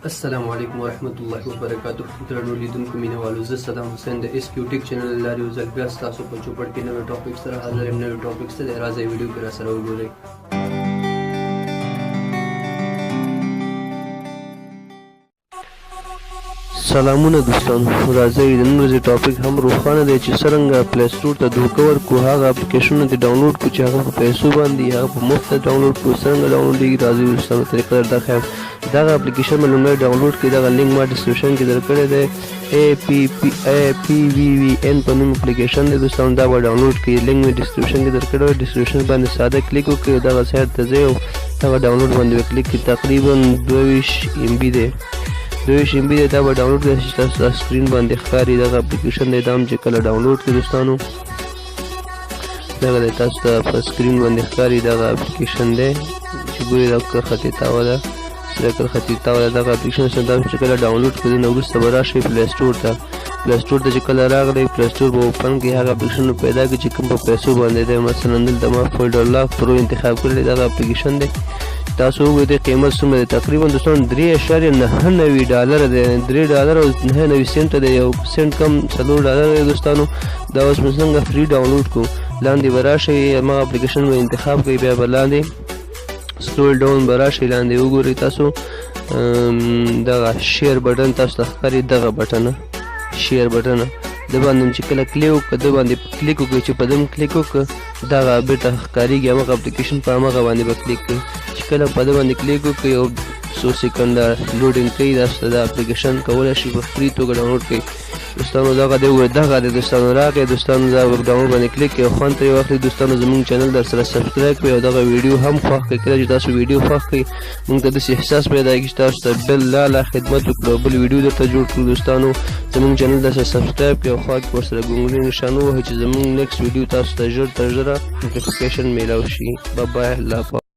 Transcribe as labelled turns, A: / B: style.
A: السلام علیکم ورحمت الله وبرکاتہ. درنو لیدونکو مینوالو، زه صدام حسین د اس کیو ټیک چینل له لارې یو ځل بیا ستاسو په چوپړ کې نوی ټاپک سره حاضر یم. نوی ټاپک څه دی؟ راځئ ویډیو کې راسره وګورئ. سلامونه دوستانو، راځئ د نن ورځې ټاپک هم روښانه دی چې څرنګه پلی سټور ته دوکه ورکړو. هغه اپلیکیشنونه دې ډاونلوډ کړو چې هغه په پیسو باندې هغه په مفت ډاونلوډ کړو. څرنګه ډاونلوډېږي راځئ دوستانو طریقه درته ښیم. دغه اپلیکیشن به لومړی ډاونلوډ کړئ. دغه لینک ما ډسکرپشن کې درکړی دی. APVVN په نوم اپلیکیشن دی دوستانو، دا به ډاونلوډ کړئ. لینک مې ډسکرپشن کې درکړی دی. ډسکرپشن باندې ساده کلیک وکړئ. دغه سایټ ته ځئ او دغه ډاونلوډ باندې وکلیک کړئ. تقریبا 22 MB دی. 22 MB دی. دا به ډاونلوډ کړئ چې تاسو دا سکرین باندې ښکاري. دغه اپلیکیشن دی. دا هم چې کله ډاونلوډ کړئ دوستانو، دغه دی تاسو ته په سکرین باندې ښکاري. دغه اپلیکیشن دی چې ګورئ دا کرښه تیتاوه ده، سره کرښه تیتاوه ده. دغه اپلیکیشن سره دا چې کله ډاونلوډ کړئ نو وروسته به راشئ پلی سټور ته. پلی سټور ته چې کله راغلی، پلی سټور به اوپن کړئ. هغه اپلیکیشن پیدا کړئ چې کوم په پیسو باندې دی. مثلا دلته ما فولډر لاک پرو انتخاب کړی دی. دغه اپلیکیشن دی. تاسو وګورئ د قیمت څومره دی. تقریبا دوستانو $3.99 دی. $3.99 دی. یو سنټ کم $4 دی دوستانو. دا اوس موږ څنګه فری ډاونلوډ کړو. لاندې به راشئ، هماغه اپلیکیشن به انتخاب کړئ. بیا به لاندې سکرول ډاون به راشئ، لاندې وګورئ تاسو دغه شیر بټن تاسو ته ښکاري. دغه بټن شیر بټن د باندې چې کله کلیک وکړه، د باندې کلیک وکړئ. چې په دم کلیک وکړه دغه بیرته ښکارېږي همغه اپلیکیشن، په همغه باندې به کلیک کړئ. چې کله په ده باندې کلیک وکړئ او څو سیکنډه لوډینګ کوي، تاسو ته دا اپلیکیشن کولی شئ په فري توګه ډاونلوډ کړئ دوستانو. دغه دی دغه دی دوستانو، راغی دوستانو دا ډاونلوډ باندې کلیک کړئ او خوند ترې واخلئ دوستانو. زموږ چینل در سره سبسکرایب کړئ او دغه ویډیو هم خوښ کړئ. کله چې تاسو ویډیو خوښ کړئ موږ ته داسې احساس پیدا کړي چې تاسو ته بل لاله خدمت وکړو، بل ویډیو درته جوړ کړو. دوستانو زموږ چینل در سره سبسکرایب کړئ او خوا کې ورسره ګونګړي نښان ووهئ چې زموږ نیکسټ ویډیو تاسو ته ژر تر ژره نوټیفیکیشن میلاو شي. بای بای، الله حافظ.